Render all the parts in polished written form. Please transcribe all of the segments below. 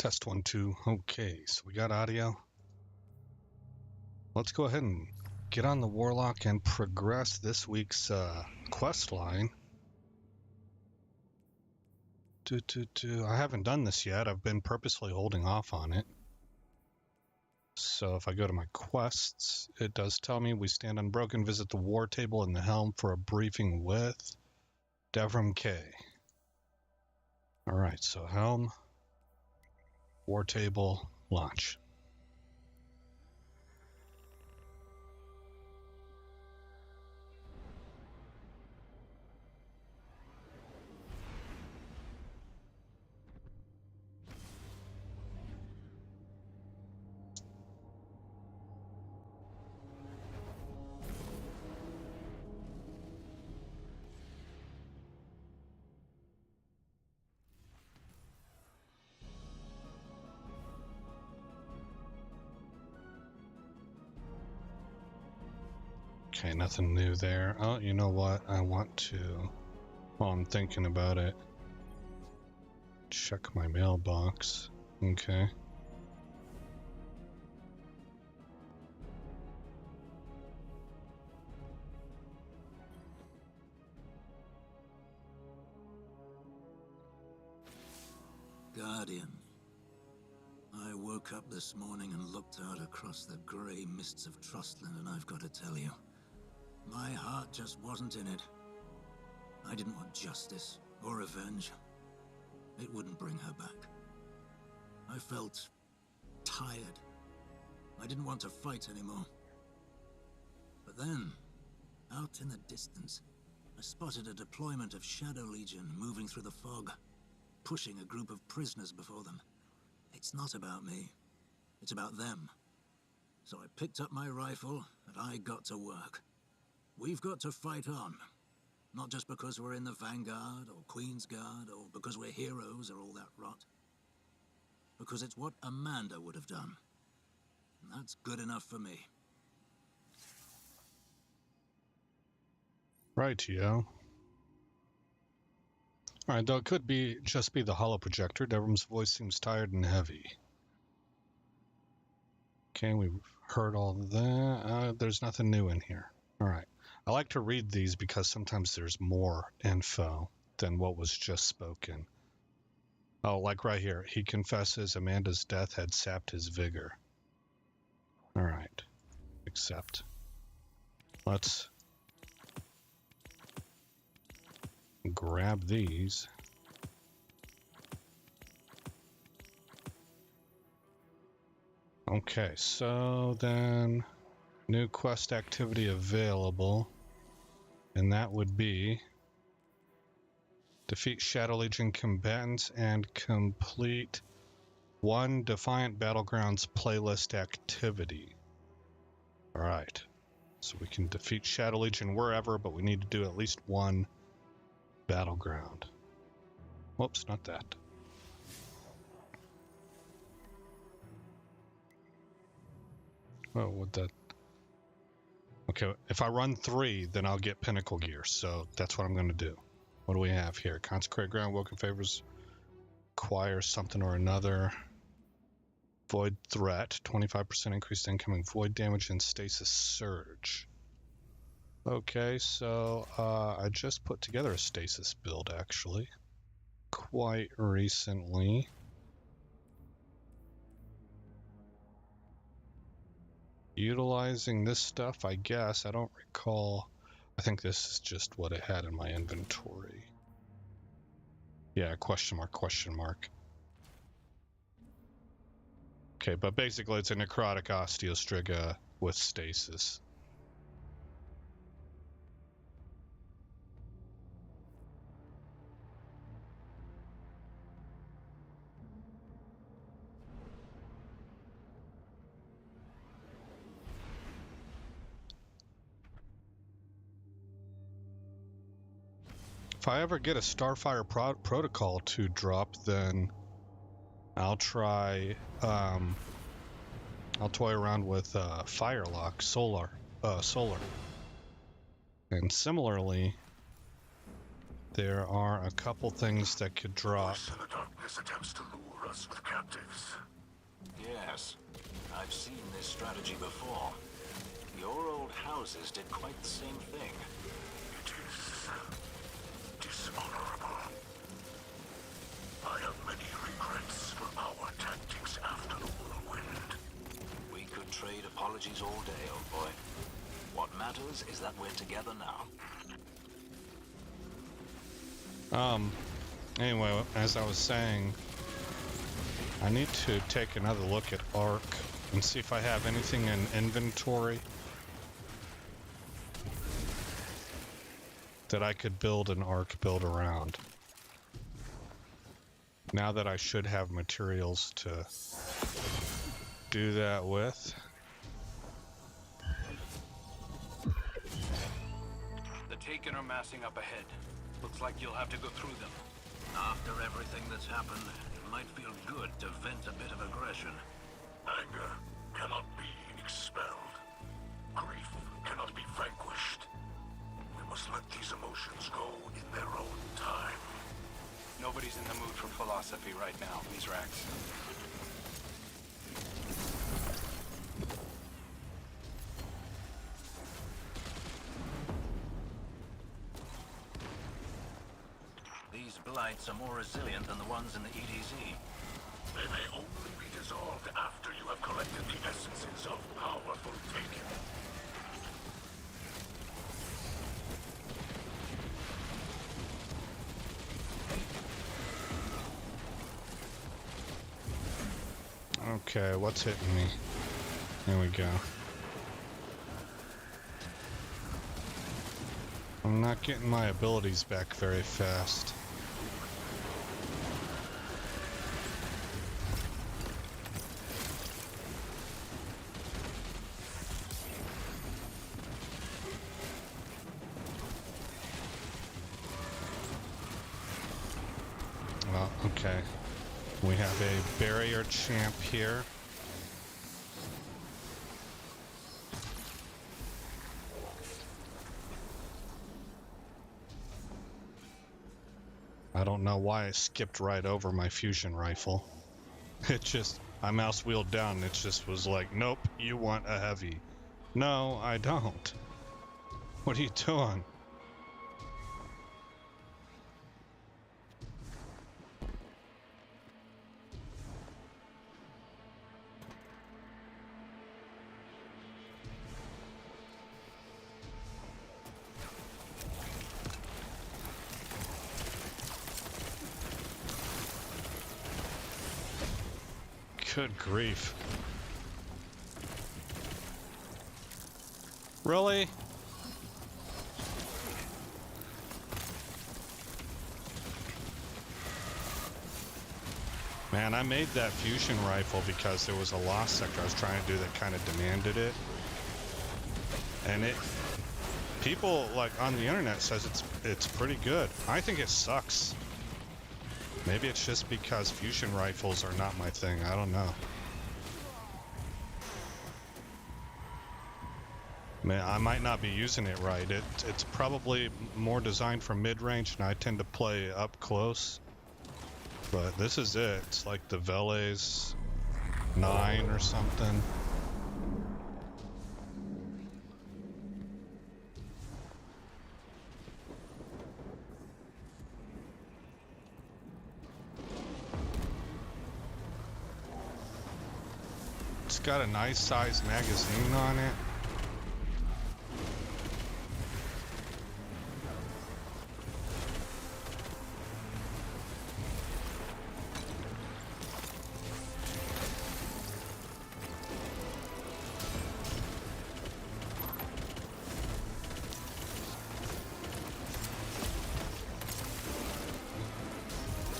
Test 1, 2. Okay, so we got audio. Let's go ahead and get on the Warlock and progress this week's quest line. I haven't done this yet. I've been purposely holding off on it. So if I go to my quests, it does tell me we stand unbroken, visit the war table in the helm for a briefing with Devram K. Alright, so helm, war table, launch. Okay, nothing new there. Oh, you know what? I want to, while I'm thinking about it, check my mailbox. Okay. Guardian. I woke up this morning and looked out across the grey mists of Trustland, and I've got to tell you, my heart just wasn't in it. I didn't want justice or revenge. It wouldn't bring her back. I felt tired. I didn't want to fight anymore. But then, out in the distance, I spotted a deployment of Shadow Legion moving through the fog, pushing a group of prisoners before them. It's not about me. It's about them. So I picked up my rifle, and I got to work. We've got to fight on. Not just because we're in the Vanguard, or Queen's Guard, or because we're heroes, or all that rot. Because it's what Amanda would have done. And that's good enough for me. Rightio. Alright, though it could be just be the hollow projector. Devram's voice seems tired and heavy. Okay, we've heard all that. There's nothing new in here. Alright. I like to read these because sometimes there's more info than what was just spoken. Oh, like right here. He confesses Amanda's death had sapped his vigor. Alright. Accept. Let's grab these. Okay, so then new quest activity available, and that would be defeat Shadow Legion combatants and complete one Defiant Battlegrounds playlist activity. Alright, so we can defeat Shadow Legion wherever, but we need to do at least one battleground. Whoops, not that. Oh, what that? Okay, if I run 3, then I'll get Pinnacle Gear, so that's what I'm going to do. What do we have here? Consecrate Ground, Woken Favors, acquire something or another. Void Threat, 25% increased incoming void damage and Stasis Surge. Okay, so I just put together a Stasis build, actually, quite recently. Utilizing this stuff, I guess. I don't recall. I think this is just what it had in my inventory. Yeah, question mark, question mark. Okay, but basically it's a necrotic osteostriga with stasis. If I ever get a Starfire protocol to drop, then I'll try, I'll toy around with Firelock Solar. And similarly, there are a couple things that could drop. Voice in the darkness attempts to lure us with captives. Yes, I've seen this strategy before. Your old houses did quite the same thing. It is dishonorable. I have many regrets for our tactics after the whirlwind. We could trade apologies all day, old boy. What matters is that we're together now. Anyway, as I was saying, I need to take another look at Arc and see if I have anything in inventory that I could build an Arc build around. Now that I should have materials to do that with. The Taken are massing up ahead. Looks like you'll have to go through them. After everything that's happened, it might feel good to vent a bit of aggression. Anger cannot be expelled. Grief cannot be vanquished. We must let these emotions go in their own time. Nobody's in the mood for philosophy right now, these racks. These blights are more resilient than the ones in the EDZ. They may only be dissolved after you have collected the essences of powerful Taken. Okay, what's hitting me? There we go. I'm not getting my abilities back very fast. Well, okay. We have a barrier champ here. I don't know why I skipped right over my fusion rifle. It just, I mouse wheeled down and it just was like, nope, you want a heavy. No, I don't. What are you doing? Good grief. Really? Man, I made that fusion rifle because there was a lost sector I was trying to do that kind of demanded it. And people like on the internet says it's pretty good. I think it sucks. Maybe it's just because fusion rifles are not my thing. I don't know. Man, I might not be using it right. It's probably more designed for mid-range, and I tend to play up close. But this is it. It's like the Vele's 9 or something. It's got a nice sized magazine on it.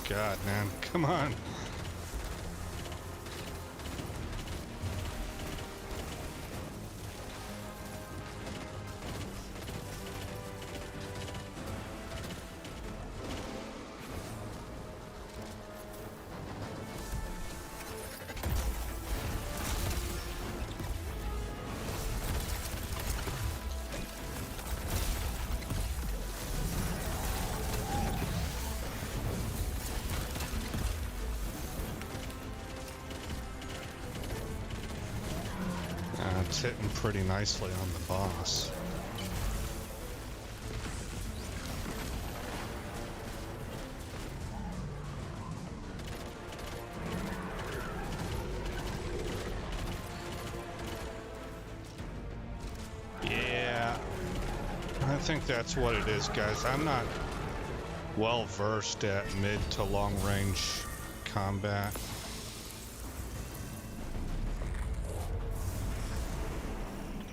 God, man, come on. It's hitting pretty nicely on the boss. Yeah, I think that's what it is, guys. I'm not well versed at mid to long range combat.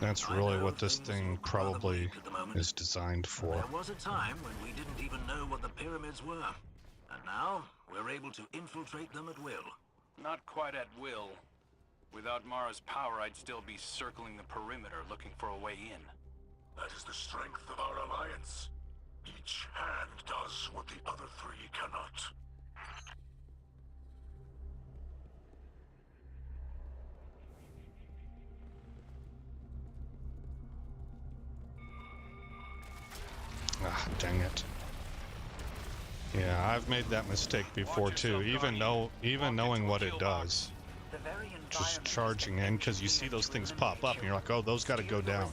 That's really what this thing probably is designed for. There was a time when we didn't even know what the pyramids were. And now, we're able to infiltrate them at will. Not quite at will. Without Mara's power, I'd still be circling the perimeter looking for a way in. That is the strength of our alliance. Each hand does what the other three cannot. Ah, dang it. Yeah, I've made that mistake before too, even knowing what it does. Just charging in, because you see those things pop up and you're like, oh, those got to go down.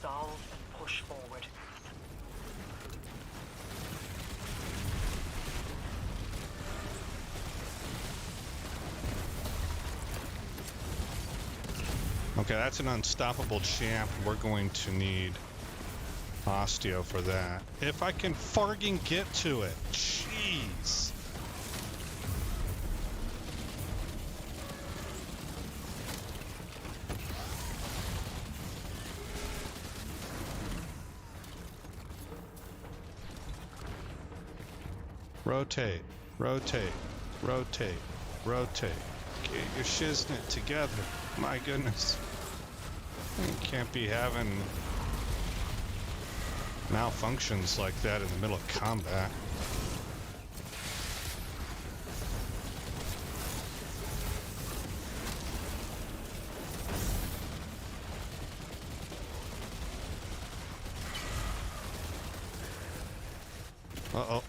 Okay, that's an unstoppable champ. We're going to need osteo for that. If I can farging get to it. Jeez. Rotate, rotate, rotate, rotate. Get your shiznit together. My goodness. You can't be having malfunctions like that in the middle of combat. Uh-oh.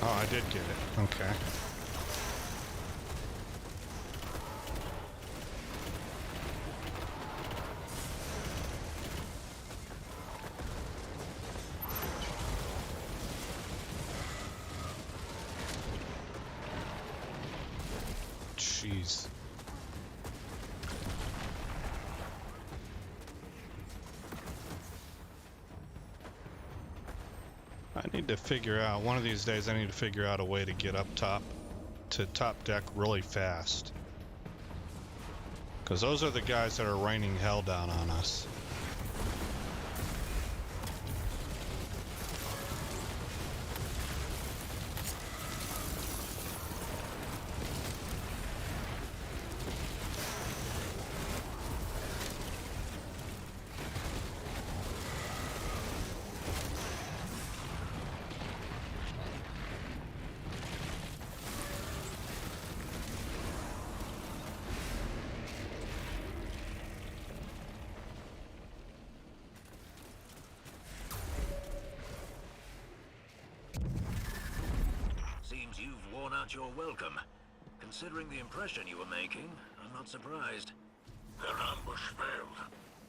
Oh, I did get it. Okay. jeez. I need to figure out, one of these days I need to figure out a way to get up top to top deck really fast. Because those are the guys that are raining hell down on us. Seems you've worn out your welcome. Considering the impression you were making, I'm not surprised. Their ambush failed.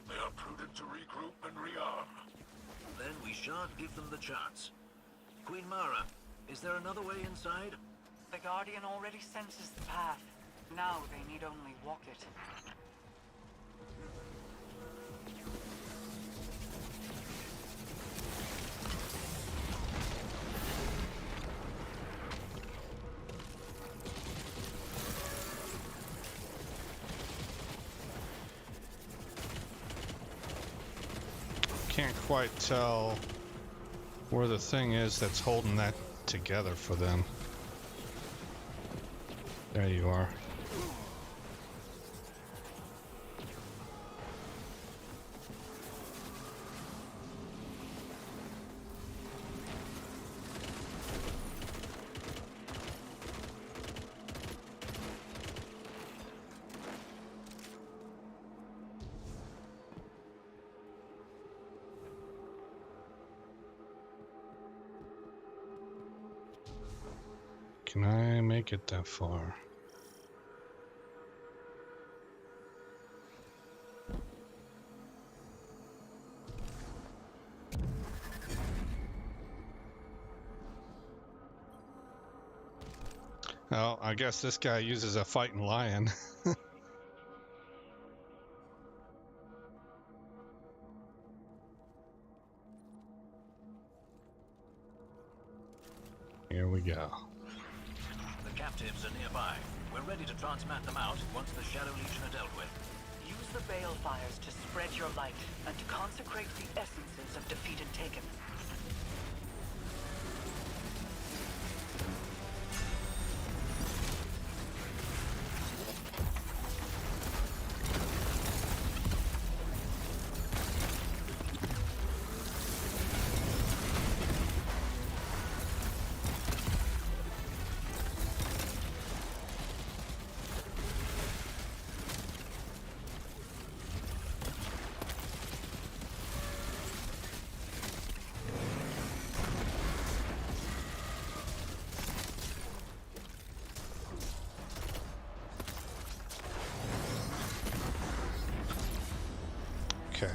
They are prudent to regroup and rearm. Then we shan't give them the chance. Queen Mara, is there another way inside? The Guardian already senses the path. Now they need only walk it. Can't quite tell where the thing is that's holding that together for them. There you are. Can I make it that far? Oh, I guess this guy uses a fighting lion. Here we go. The captives are nearby. We're ready to transmat them out once the Shadow Legion are dealt with. Use the balefires to spread your light and to consecrate the essences of defeated Taken. Okay.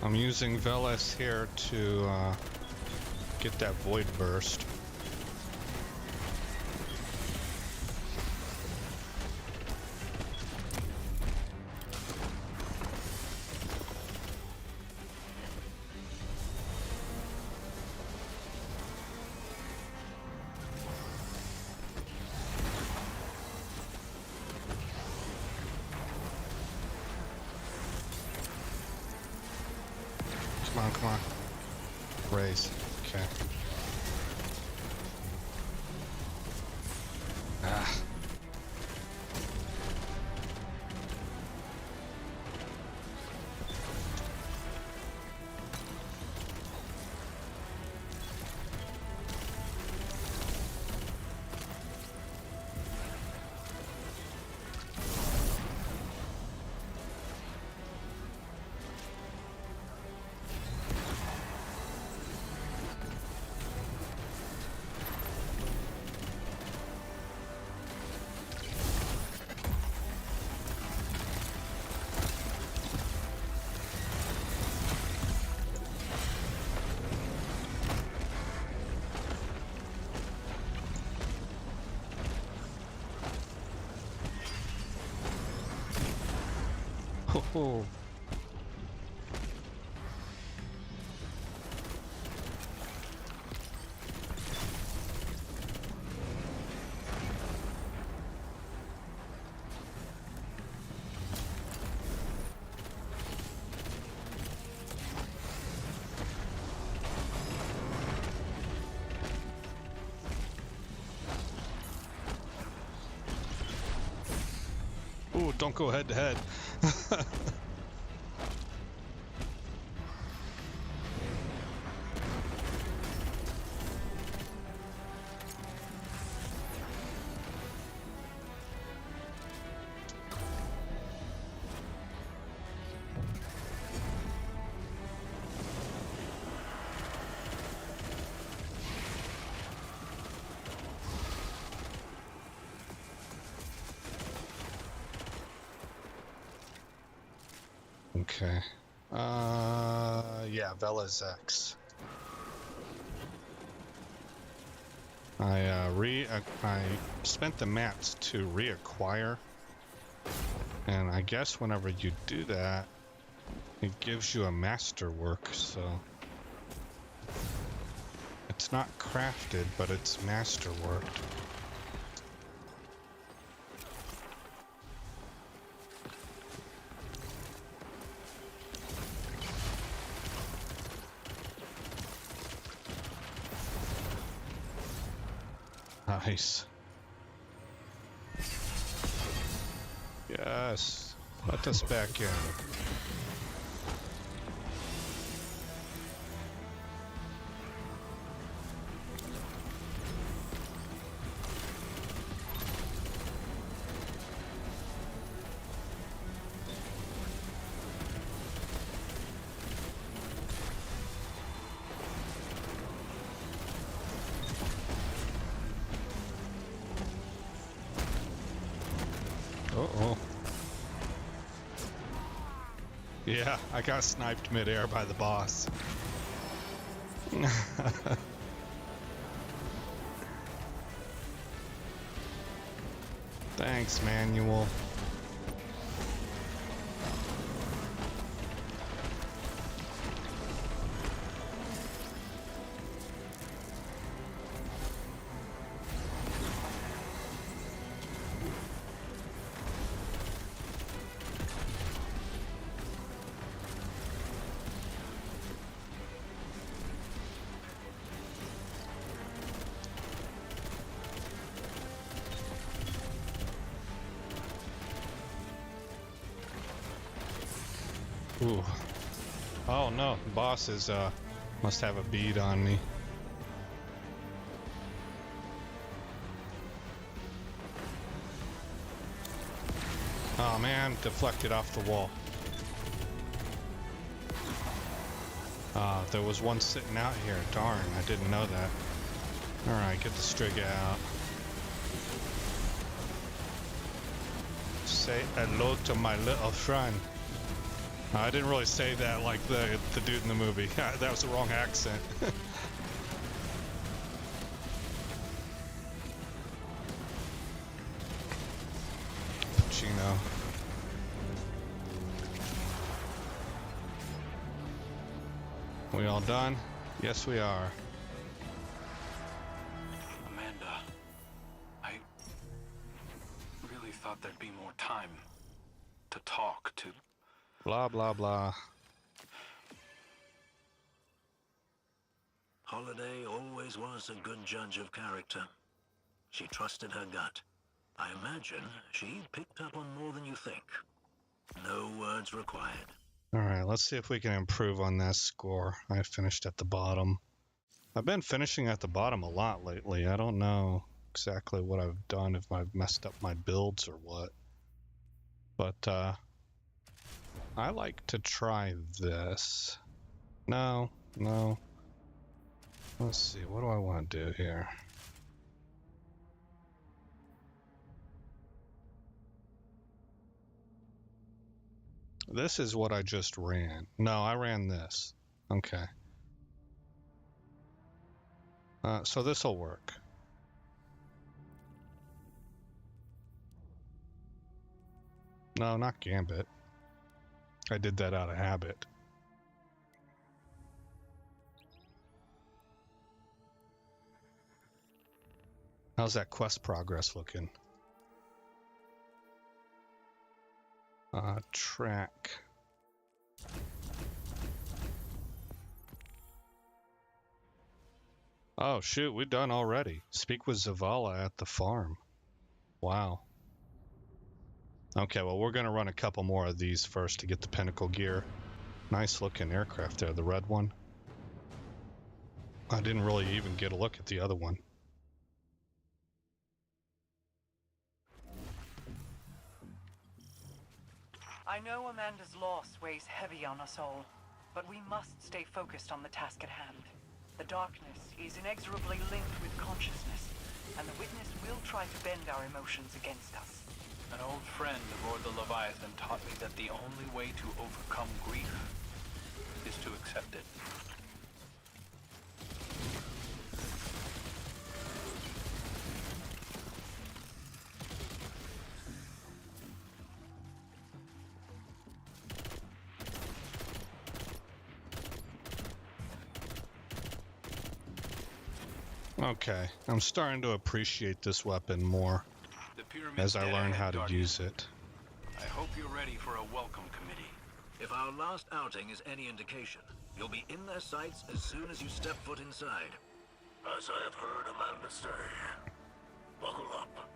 I'm using Veles here to get that void burst. Come on. Raise. Okay. Ah. Oh. Ooh, don't go head to head. Okay. Yeah, Vela's X. I spent the mats to reacquire, and I guess whenever you do that, it gives you a masterwork, so it's not crafted, but it's masterworked. Nice. Yes. Let us back in. Uh-oh. Yeah, I got sniped midair by the boss. Thanks, Manual. Ooh. Oh no, the boss is must have a bead on me. Oh man, deflected off the wall. There was one sitting out here. Darn, I didn't know that. Alright, get the Striga out. Say hello to my little friend. I didn't really say that like the dude in the movie. That was the wrong accent. Pacino. We all done? Yes, we are. Amanda, I really thought there'd be more time to talk, to... Blah, blah, blah. Holiday always was a good judge of character. She trusted her gut. I imagine she picked up on more than you think. No words required. Alright, let's see if we can improve on that score. I finished at the bottom. I've been finishing at the bottom a lot lately. I don't know exactly what I've done, if I've messed up my builds or what. But, I like to try this. No. Let's see, what do I want to do here? This is what I just ran. No, I ran this. Okay. So this will work. No, not Gambit. I did that out of habit. How's that quest progress looking? Track. Oh shoot, we're done already. Speak with Zavala at the farm. Wow. Okay, well we're gonna run a couple more of these first to get the pinnacle gear. Nice looking aircraft there, the red one. I didn't really even get a look at the other one. I know Amanda's loss weighs heavy on us all, but we must stay focused on the task at hand. The darkness is inexorably linked with consciousness, and the Witness will try to bend our emotions against us. An old friend aboard the Leviathan taught me that the only way to overcome grief is to accept it. Okay, I'm starting to appreciate this weapon more as I learn how to use it. I hope you're ready for a welcome committee. If our last outing is any indication, you'll be in their sights as soon as you step foot inside. As I have heard Amanda say, buckle up.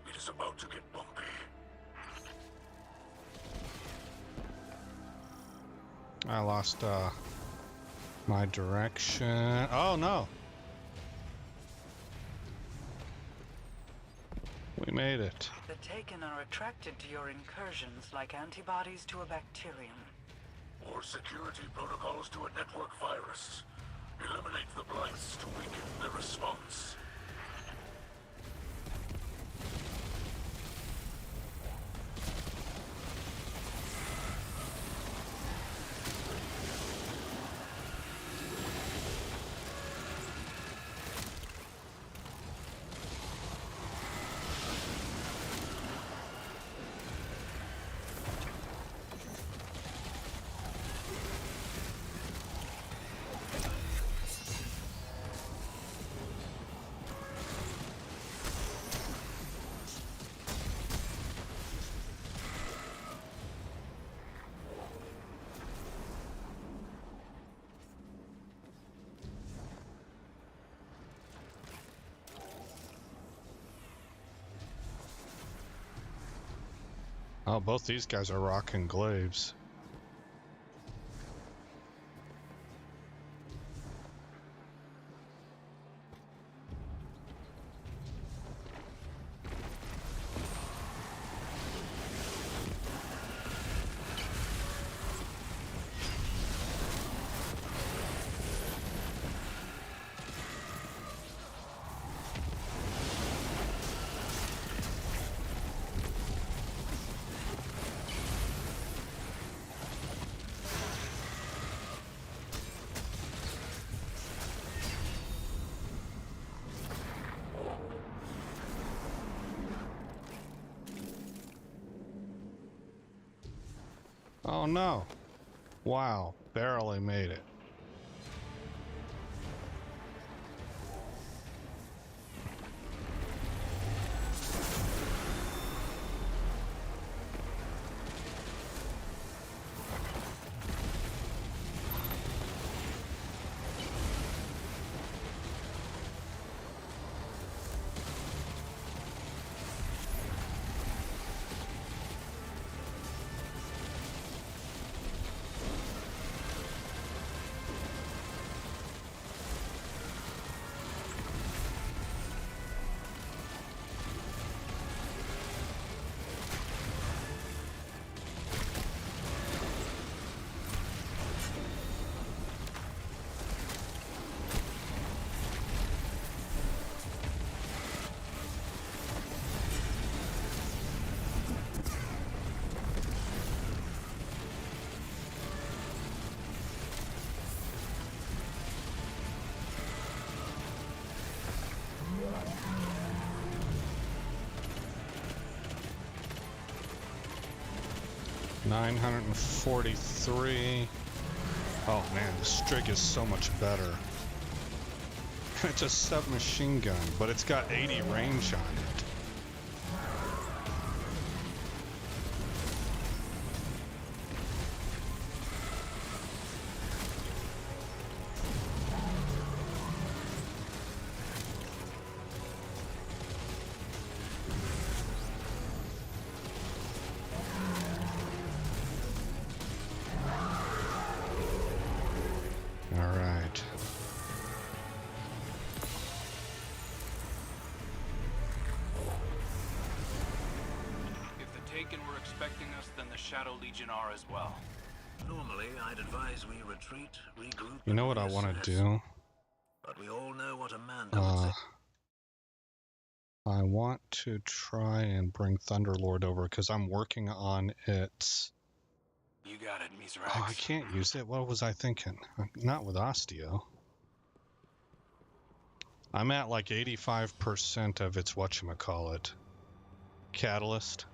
It is about to get bumpy. I lost my direction. Oh no! We made it. The Taken are attracted to your incursions like antibodies to a bacterium. Or security protocols to a network virus. Eliminate the blights to weaken the response. Oh, both these guys are rocking glaives. Oh no. Wow, barely made it. 943. Oh man, the Strig is so much better. It's a submachine gun, but it's got 80 range on it. Shadow Legion are as well. Normally, I'd advise we retreat, regroup. You know what I want to do? But we all know what Amanda would say. I want to try and bring Thunderlord over because I'm working on its. You got it, Mizrax. Oh, I can't use it. What was I thinking? Not with Osteo. I'm at like 85% of its whatchamacallit. Catalyst.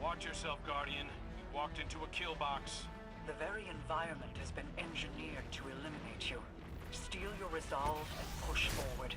Watch yourself, Guardian. You walked into a kill box. The very environment has been engineered to eliminate you. Steel your resolve and push forward.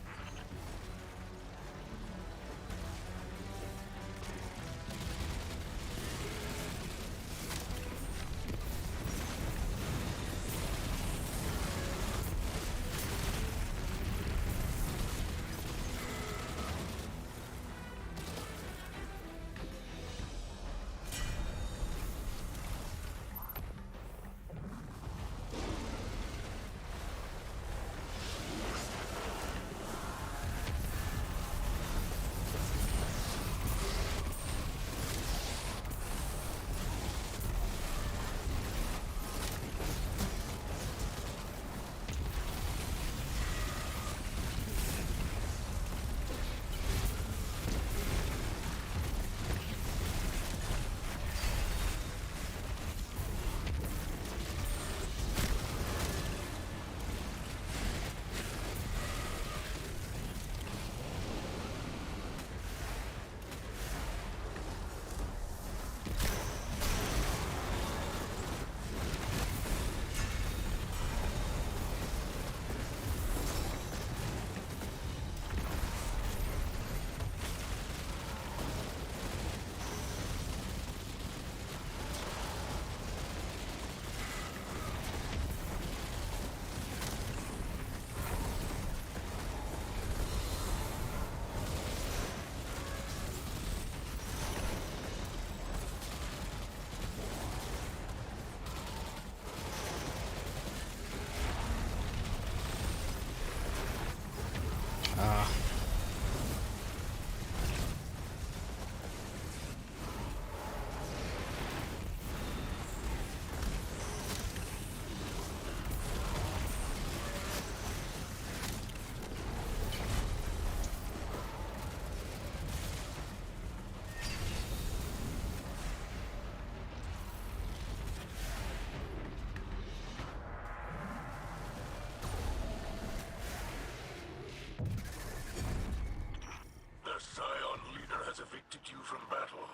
You from battle.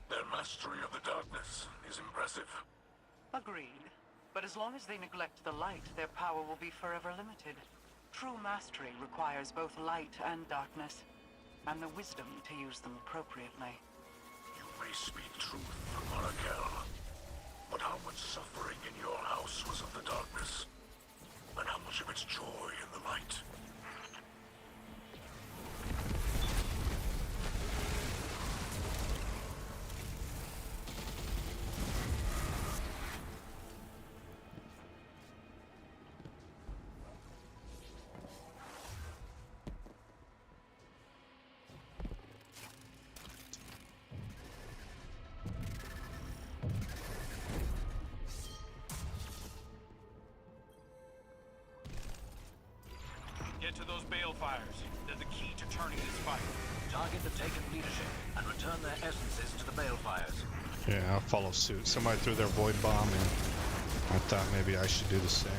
Their mastery of the darkness is impressive. Agreed. But as long as they neglect the light, their power will be forever limited. True mastery requires both light and darkness, and the wisdom to use them appropriately. You may speak truth, Marakel, but how much suffering in your house was of the darkness, and how much of its joy in the light? Get to those balefires. They're the key to turning this fight. Target the taken leadership and return their essences to the balefires. Yeah, I'll follow suit. Somebody threw their void bomb and I thought maybe I should do the same.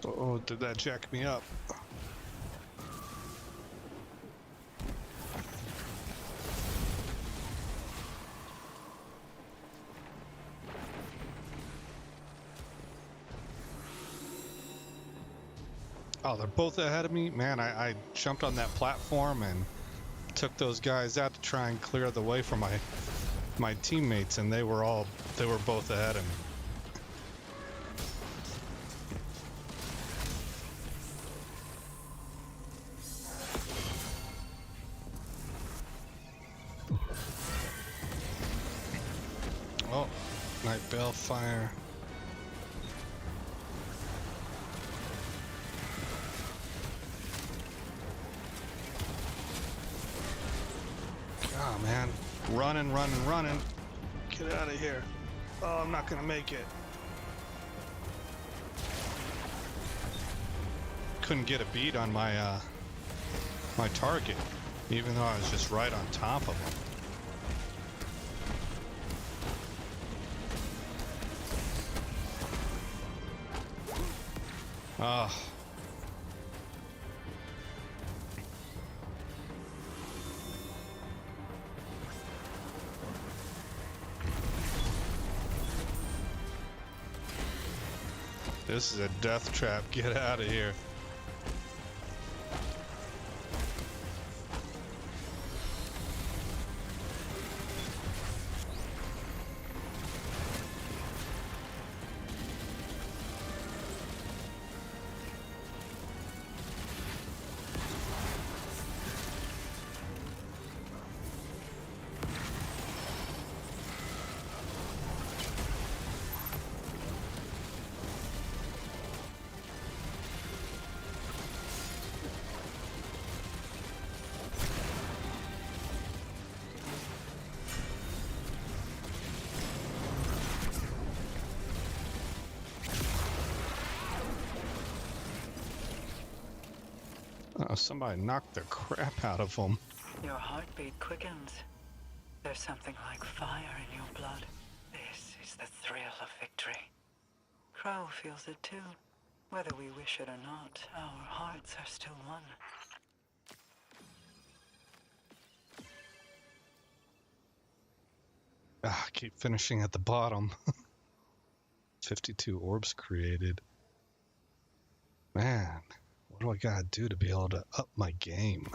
Oh, did that jack me up? Oh, they're both ahead of me? Man, I jumped on that platform and took those guys out to try and clear the way for my teammates, and they were both ahead of me. Oh, night balefire. Oh man, running. Get out of here. Oh, I'm not gonna make it. Couldn't get a beat on my my target, even though I was just right on top of him. Ah. This is a death trap. Get out of here. Somebody knocked the crap out of him. Your heartbeat quickens. There's something like fire in your blood. This is the thrill of victory. Crow feels it too. Whether we wish it or not, our hearts are still one. Keep finishing at the bottom. 52 orbs created. Man, what do I gotta do to be able to up my game?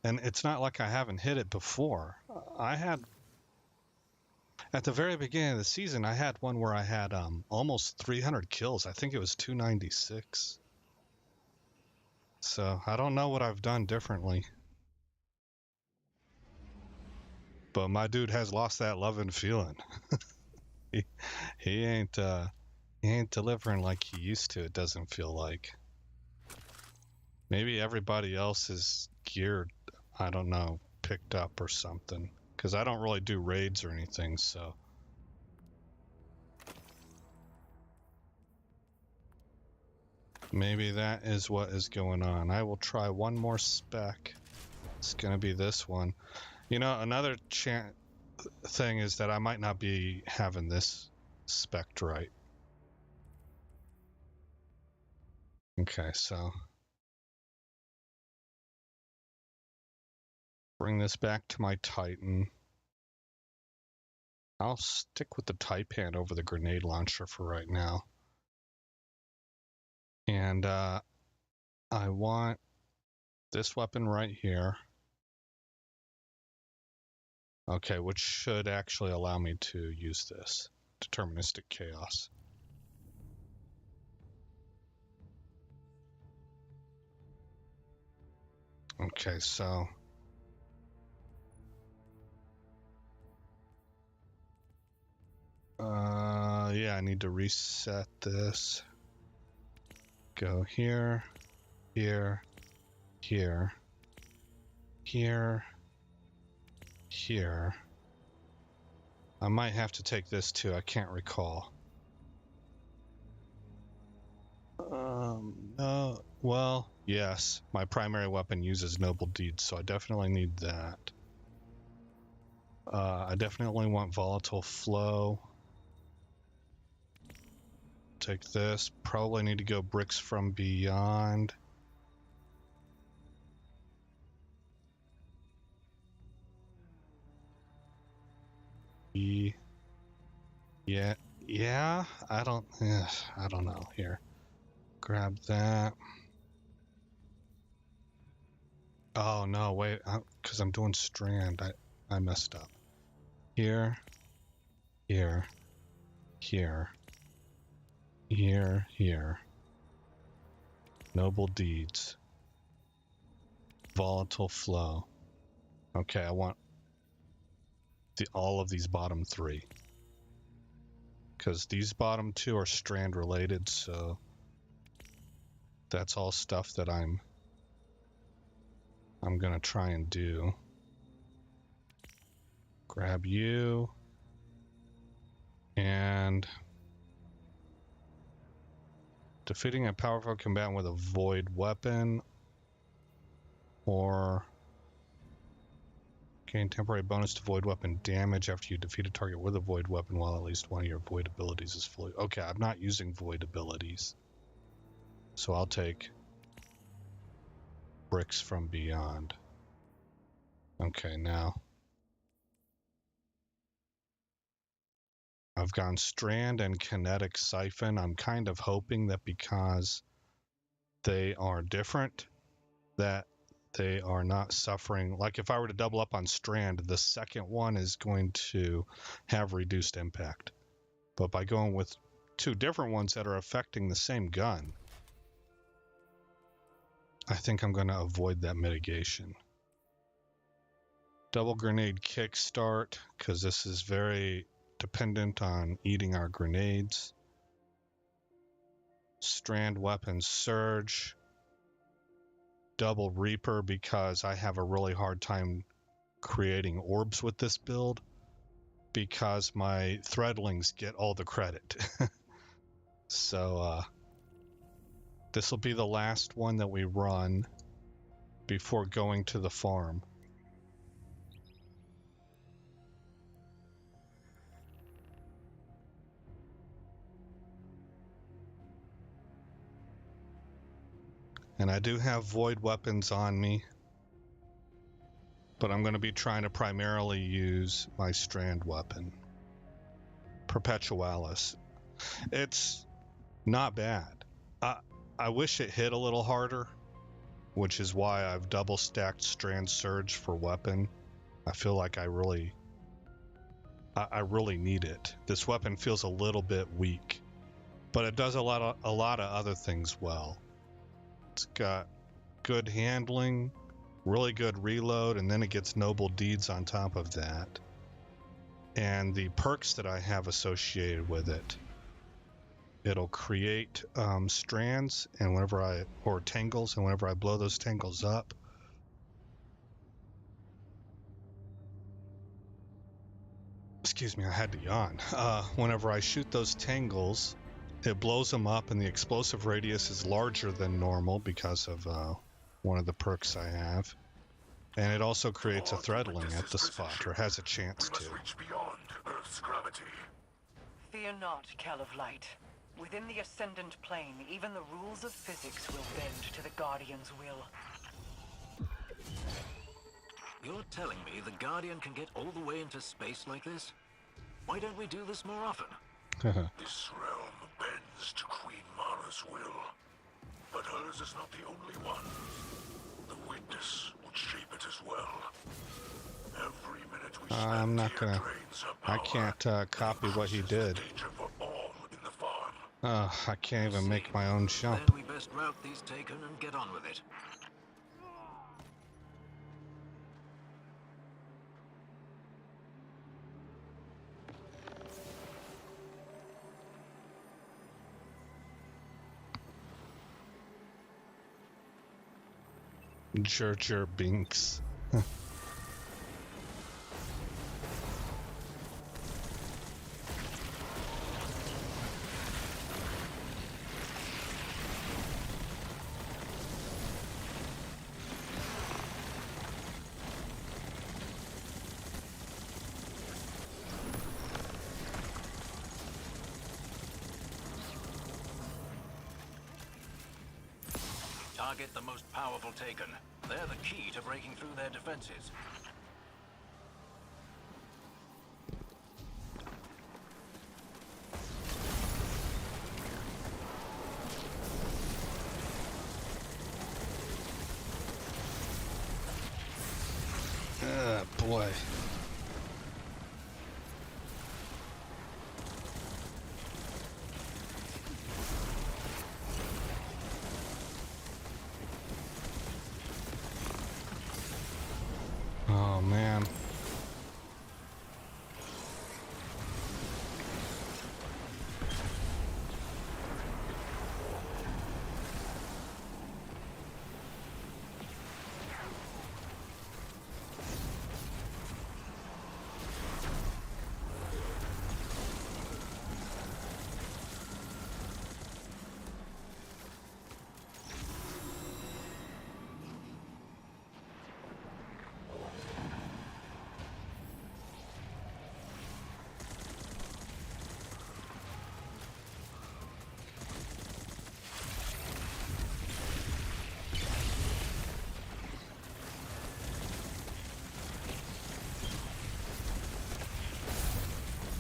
And it's not like I haven't hit it before. I had, at the very beginning of the season, I had one where I had almost 300 kills. I think it was 296. So I don't know what I've done differently. But my dude has lost that love and feeling. he ain't delivering like he used to, it doesn't feel like. Maybe everybody else is geared, I don't know, picked up or something. Because I don't really do raids or anything, so. Maybe that is what is going on. I will try one more spec. It's gonna be this one. You know, another thing is that I might not be having this spec right. Okay, so bring this back to my Titan. I'll stick with the Taipan over the grenade launcher for right now. And I want this weapon right here. Okay, which should actually allow me to use this. Deterministic Chaos. Okay, so yeah, I need to reset this. Go here, here, here, here, here. I might have to take this too, I can't recall. No, well, yes, my primary weapon uses Noble Deeds, so I definitely need that. I definitely want Volatile Flow. take this. Probably need to go bricks from beyond. Yeah, I don't know here. Grab that. Oh no, wait, because I'm doing strand. I messed up. Here, here, here, here. Noble deeds. Volatile flow. Okay, I want all of these bottom three. Because these bottom two are strand related, so that's all stuff that I'm gonna try and do. Grab you. And defeating a powerful combatant with a void weapon, or gain temporary bonus to void weapon damage after you defeat a target with a void weapon while at least one of your void abilities is fully... Okay, I'm not using void abilities. So I'll take bricks from beyond. Okay, now I've gone strand and kinetic siphon. I'm kind of hoping that because they are different, that they are not suffering. Like if I were to double up on strand, the second one is going to have reduced impact. But by going with two different ones that are affecting the same gun, I think I'm going to avoid that mitigation. Double grenade kickstart, because this is very dependent on eating our grenades. Strand weapon surge. Double Reaper, because I have a really hard time creating orbs with this build because my threadlings get all the credit. So this will be the last one that we run before going to the farm. And I do have void weapons on me, but I'm going to be trying to primarily use my strand weapon, Perpetualis. It's not bad. I wish it hit a little harder, which is why I've double stacked strand surge for weapon. I feel like I really need it. This weapon feels a little bit weak, but it does a lot of other things well. It's got good handling, really good reload, and then it gets noble deeds on top of that. And the perks that I have associated with it, it'll create strands, and or tangles, and whenever I blow those tangles up, excuse me, I had to yawn. Whenever I shoot those tangles, it blows them up, and the explosive radius is larger than normal because of one of the perks I have. And it also creates a threadling at the spot, or has a chance to. Reach beyond Earth's gravity. Fear not, Cal of Light. Within the Ascendant Plane, even the rules of physics will bend to the Guardian's will. You're telling me the Guardian can get all the way into space like this? Why don't we do this more often? This realm bends to Queen Mara's will, but hers is not the only one. The Witness would shape it as well. Every minute we spend I'm not here gonna. drains her power, I can't copy what he did. danger for all in the farm. I can't even make my own jump. Then we best route these taken and get on with it. Churcher Binks. target the most powerful Taken. They're the key to breaking through their defenses. Boy. Oh, man.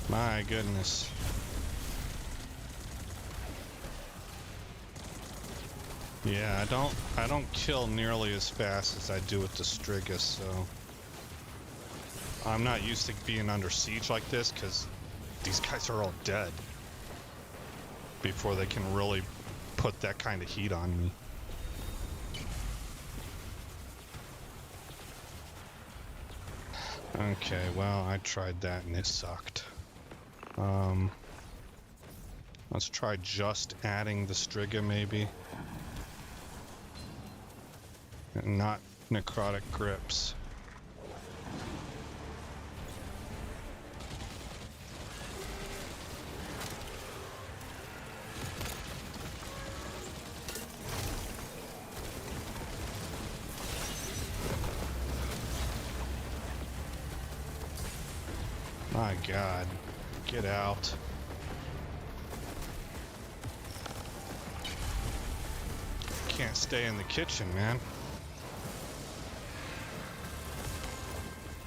My goodness. Yeah, I don't kill nearly as fast as I do with the Striga, so I'm not used to being under siege like this because these guys are all dead before they can really put that kind of heat on me. Okay, well, I tried that and it sucked. Let's try just adding the Striga, maybe. And not necrotic grips. My God, get out. Can't stay in the kitchen, man.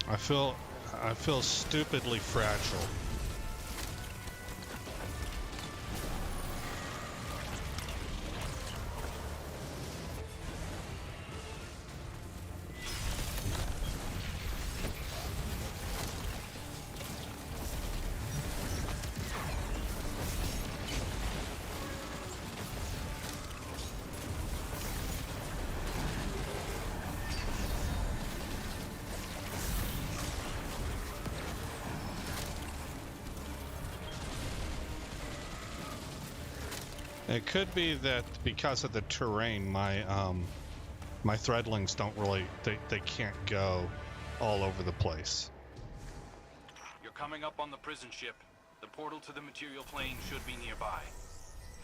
I feel stupidly fragile. It could be that because of the terrain, my threadlings don't really, they can't go all over the place. You're coming up on the prison ship. The portal to the material plane should be nearby.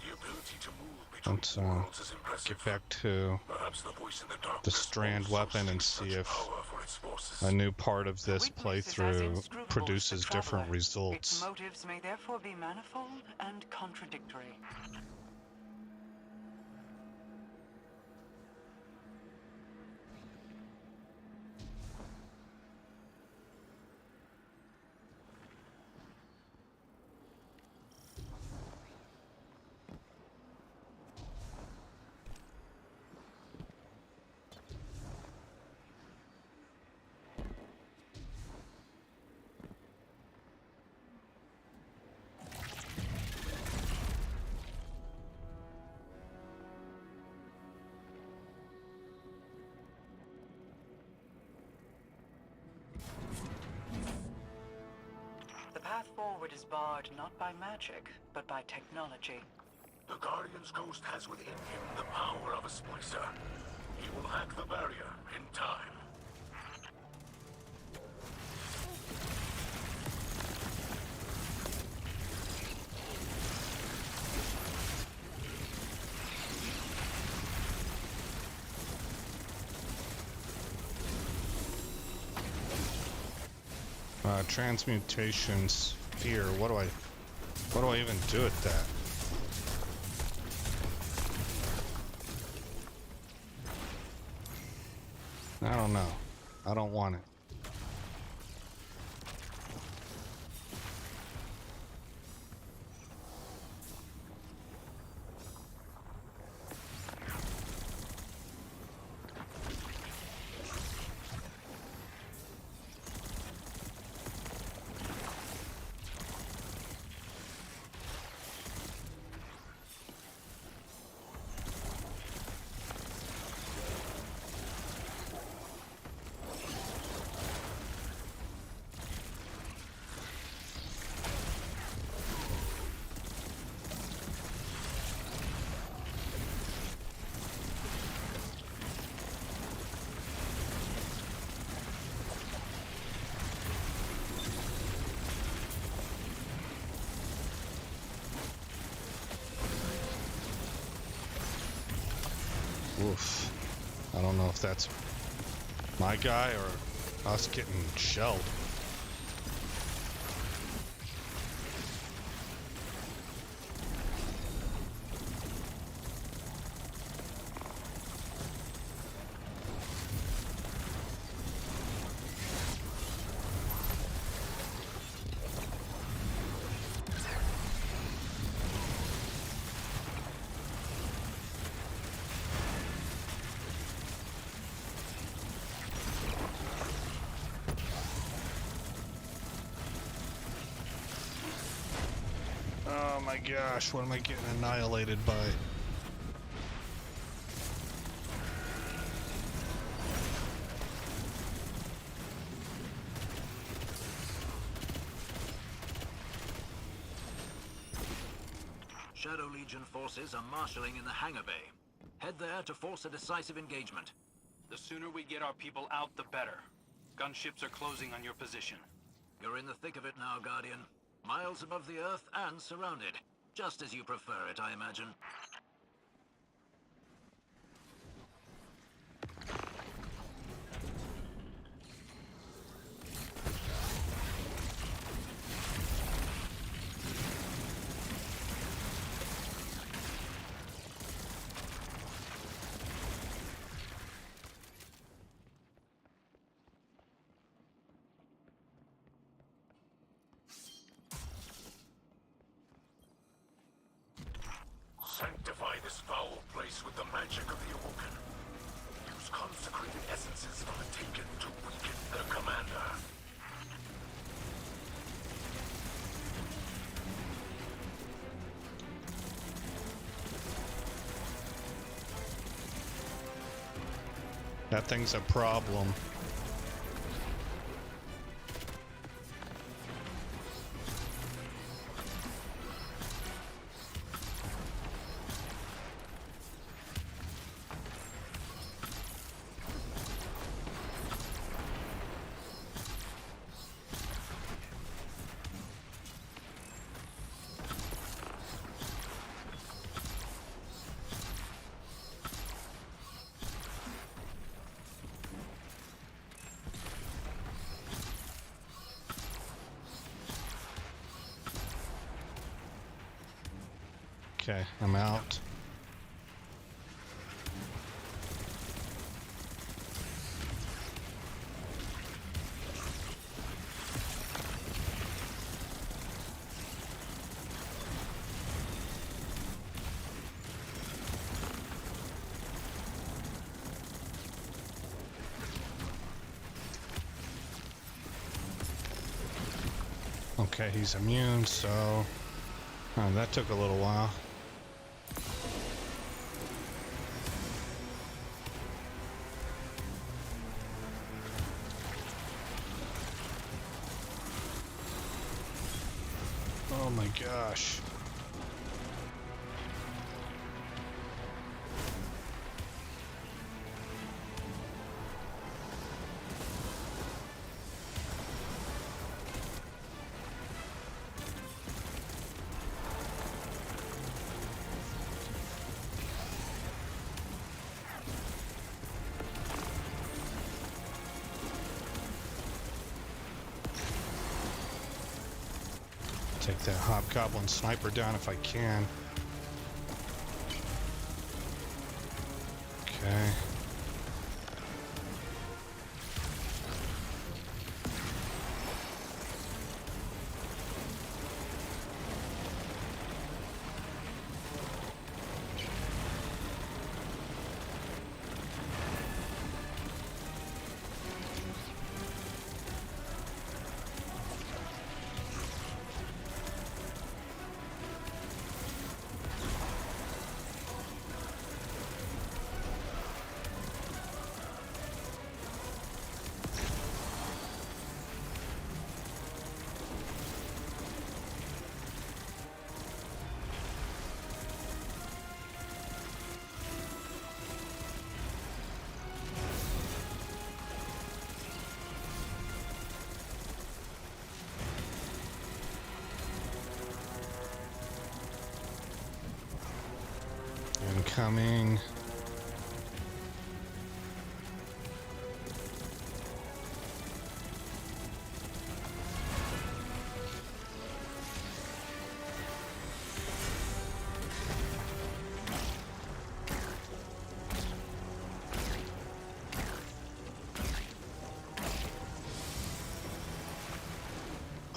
The ability to move between Let's worlds is impressive. get back to Perhaps the voice in the darkness the strand also weapon and seeks see such if power for its forces. a new part of this Witness is as playthrough inscrutable as produces the different traveler. Its results. motives may therefore be manifold and contradictory. The path forward is barred not by magic, but by technology. The Guardian's ghost has within him the power of a splicer. He will hack the barrier in time. Transmutation sphere. What do I even do with that? I don't know. I don't want it. Oof. I don't know if that's my guy or us getting shelled. Oh my gosh, what am I getting annihilated by? Shadow Legion forces are marshalling in the hangar bay. Head there to force a decisive engagement. The sooner we get our people out, the better. Gunships are closing on your position. You're in the thick of it now, Guardian. Miles above the Earth and surrounded. Just as you prefer it, I imagine. Sanctify this foul place with the magic of the Organ. Use consecrated essences from the Taken to weaken their commander. That thing's a problem. Okay, I'm out. Okay, he's immune, so that took a little while. Oh my gosh. Take that hobgoblin sniper down if I can. Okay. incoming.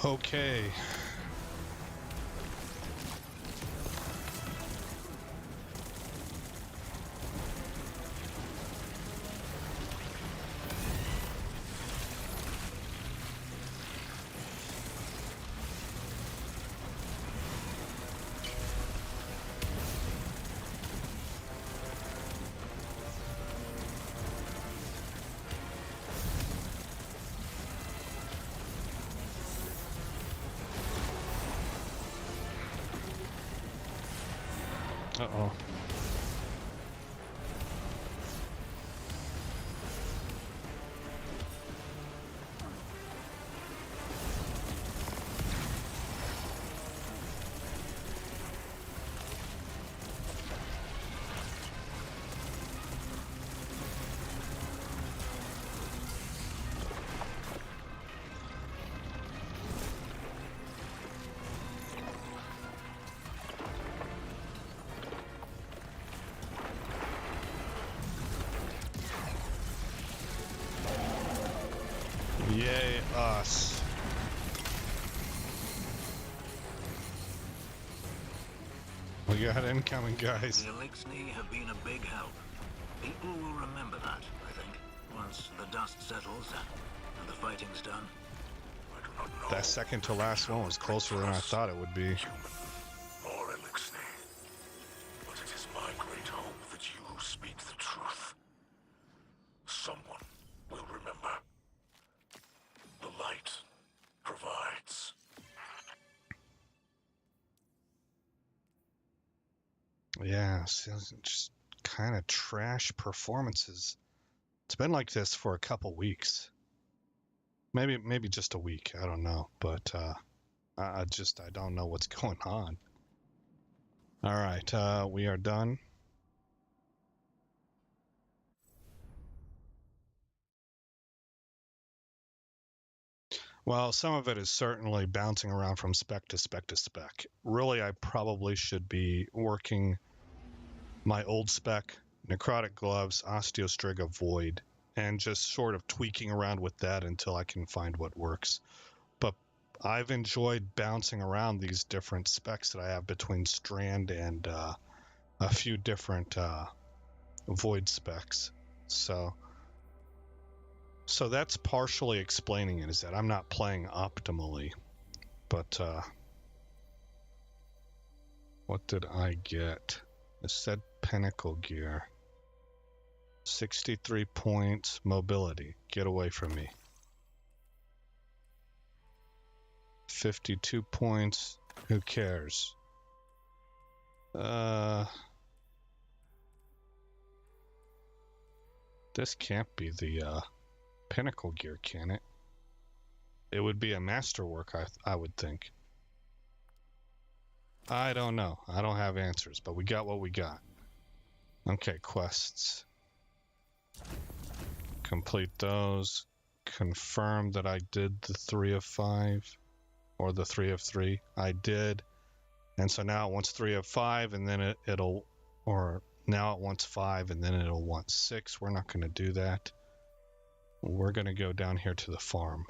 Okay. Uh-oh. Yay, us. We got incoming, guys. The Elixni have been a big help. People will remember that, I think, once the dust settles and the fighting's done. I do not know. That second to last one was closer than I thought it would be. Or Elixni. But it is my great hope that you speak the truth. Someone will remember. The light provides. Yeah, just kind of trash performances. It's been like this for a couple weeks. Maybe just a week, I don't know, but I don't know what's going on. All right, we are done. Well, some of it is certainly bouncing around from spec to spec to spec. Really, I probably should be working my old spec, Necrotic Gloves, Osteostriga Void, and just sort of tweaking around with that until I can find what works. But I've enjoyed bouncing around these different specs that I have between Strand and a few different Void specs. So that's partially explaining it, is that I'm not playing optimally. But what did I get? It said Pinnacle Gear. 63 points, mobility. Get away from me. 52 points, who cares? This can't be the Pinnacle Gear, can it? It would be a masterwork, I would think. I don't know. I don't have answers, but we got what we got. Okay, quests. Complete those. Confirm that I did the 3 of 5 or the 3 of 3. I did. And so now it wants 3 of 5 and then it'll, or now it wants 5 and then it'll want 6. We're not going to do that. We're going to go down here to the farm.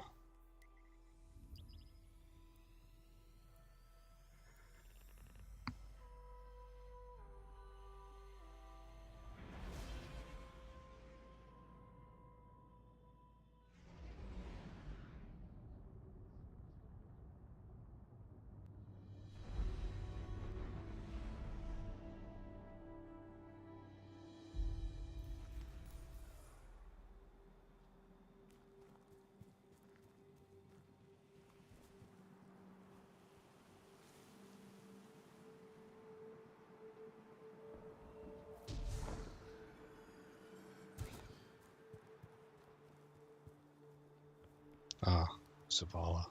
Ah, Zavala.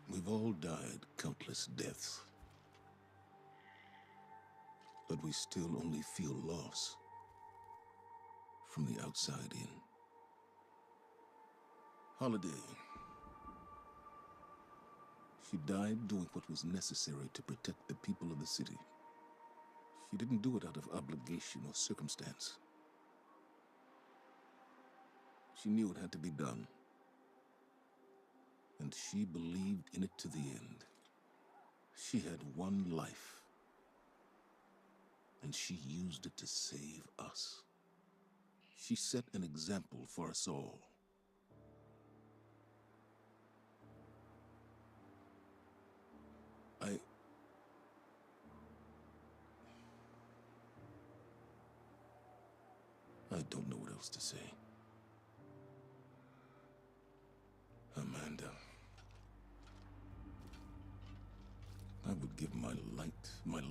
We've all died countless deaths. but we still only feel loss from the outside in. Holiday. She died doing what was necessary to protect the people of the city. She didn't do it out of obligation or circumstance. She knew it had to be done. And she believed in it to the end. She had one life. And she used it to save us. She set an example for us all. I don't know what else to say. Amanda. I would give my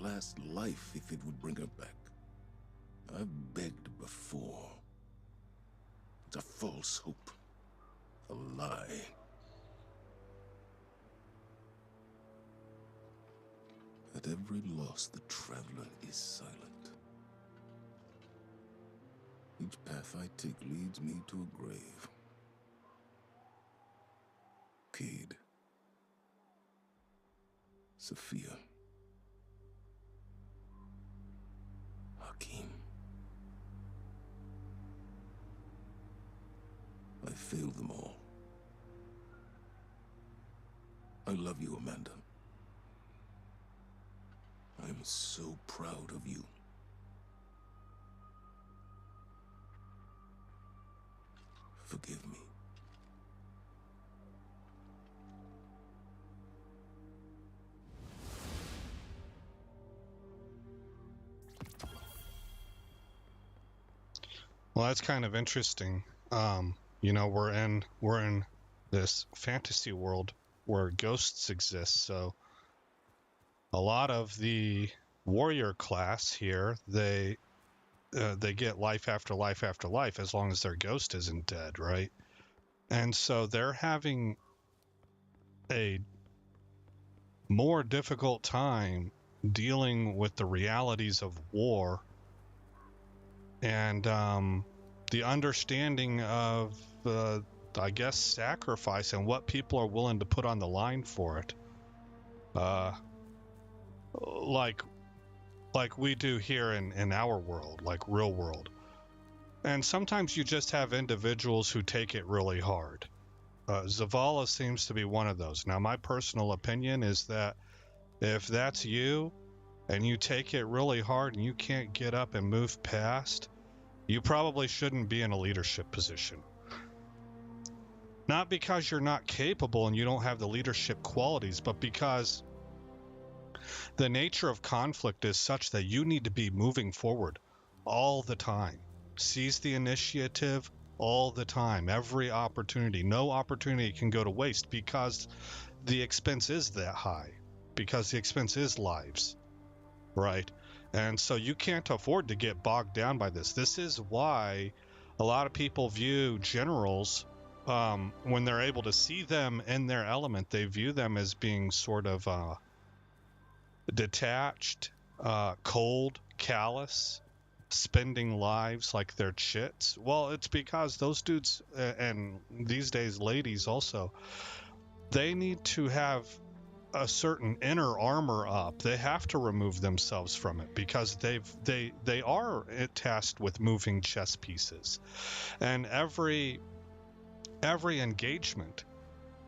last life, if it would bring her back. I've begged before. It's a false hope. A lie. At every loss, the traveler is silent. Each path I take leads me to a grave. Cade. Sophia. Hakim. I failed them all. I love you, Amanda. I'm so proud of you. Forgive me. Well, that's kind of interesting. You know, we're in this fantasy world where ghosts exist, so a lot of the warrior class here, they get life after life after life as long as their ghost isn't dead, right? And so they're having a more difficult time dealing with the realities of war and the understanding of, I guess, sacrifice and what people are willing to put on the line for it. Like we do here in our world, like real world. And sometimes you just have individuals who take it really hard. Zavala seems to be one of those. Now, my personal opinion is that if that's you and you take it really hard and you can't get up and move past, you probably shouldn't be in a leadership position. Not because you're not capable and you don't have the leadership qualities, but because the nature of conflict is such that you need to be moving forward all the time. Seize the initiative all the time, every opportunity. No opportunity can go to waste because the expense is that high, because the expense is lives, right? And so you can't afford to get bogged down by this. This is why a lot of people view generals, when they're able to see them in their element, they view them as being sort of detached, cold, callous, spending lives like they're chits. Well, it's because those dudes, and these days ladies also, they need to have a certain inner armor up. They have to remove themselves from it because they are tasked with moving chess pieces, and every engagement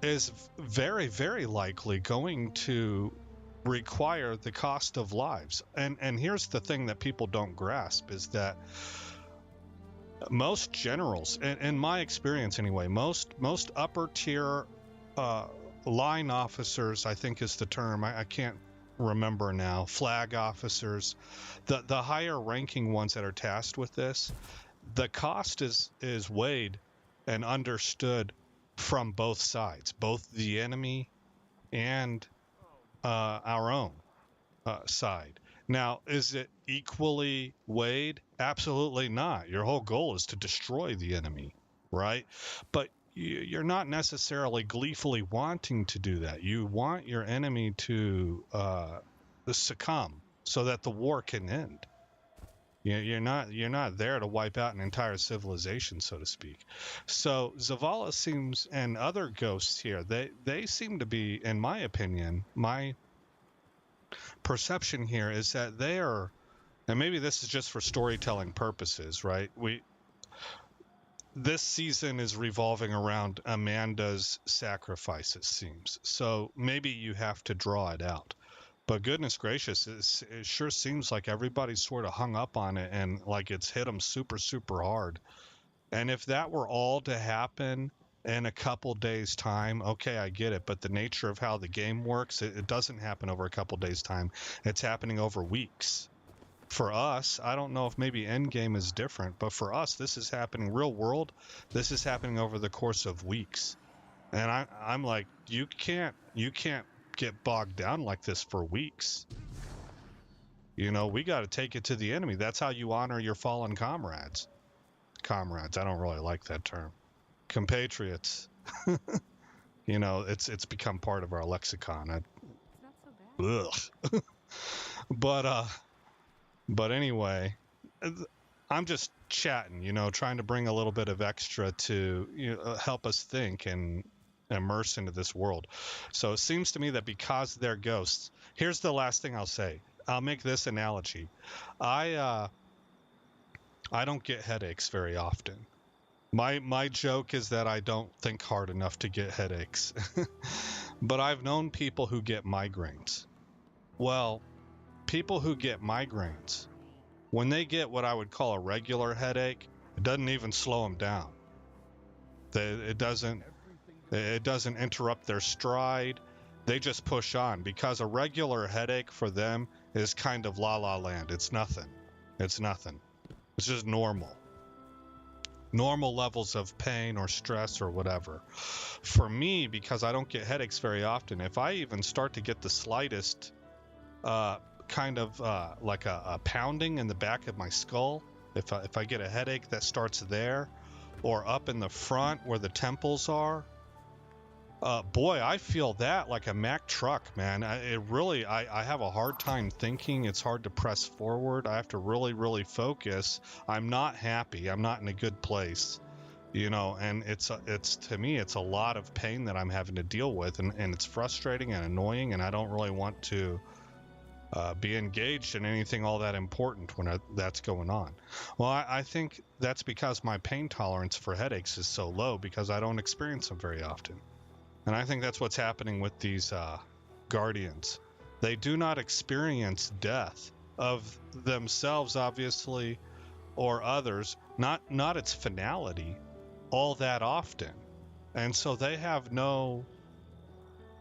is very, very likely going to require the cost of lives. And here's the thing that people don't grasp is that most generals, in my experience anyway, most upper tier line officers, I think is the term, I can't remember now, flag officers, the higher ranking ones that are tasked with this, the cost is weighed and understood from both sides, both the enemy and our own side. Now, is it equally weighed? Absolutely not. Your whole goal is to destroy the enemy, right? But you're not necessarily gleefully wanting to do that. You want your enemy to succumb, so that the war can end. You're not there to wipe out an entire civilization, so to speak. So Zavala seems, and other ghosts here, they seem to be, in my opinion, my perception here is that they are, and maybe this is just for storytelling purposes, right? This season is revolving around Amanda's sacrifice, it seems. So maybe you have to draw it out. But goodness gracious, it sure seems like everybody's sort of hung up on it and like it's hit them super, super hard. And if that were all to happen in a couple days' time, okay, I get it. But the nature of how the game works, it doesn't happen over a couple days' time. It's happening over weeks. For us, I don't know if maybe Endgame is different, but for us, this is happening real world. This is happening over the course of weeks. And I'm like, you can't get bogged down like this for weeks. We got to take it to the enemy. That's how you honor your fallen comrades. Comrades, I don't really like that term. Compatriots. It's become part of our lexicon. Not so bad. But anyway, I'm just chatting, trying to bring a little bit of extra to help us think and immerse into this world. So it seems to me that because they're ghosts, here's the last thing I'll say. I'll make this analogy. I don't get headaches very often. My joke is that I don't think hard enough to get headaches. But I've known people who get migraines. Well, people who get migraines, when they get what I would call a regular headache, it doesn't even slow them down. It doesn't interrupt their stride. They just push on because a regular headache for them is kind of la la land. It's nothing. It's just normal levels of pain or stress or whatever. For me, because I don't get headaches very often, if I even start to get the slightest kind of like a pounding in the back of my skull, if I get a headache that starts there or up in the front where the temples are, boy, I feel that like a Mack truck, man. I have a hard time thinking. It's hard to press forward. I have to really, really focus. I'm not happy. I'm not in a good place, and it's to me, it's a lot of pain that I'm having to deal with, and it's frustrating and annoying, and I don't really want to be engaged in anything all that important when that's going on. Well, I think that's because my pain tolerance for headaches is so low because I don't experience them very often. And I think that's what's happening with these guardians. They do not experience death of themselves, obviously, or others, not its finality, all that often. And so they have no,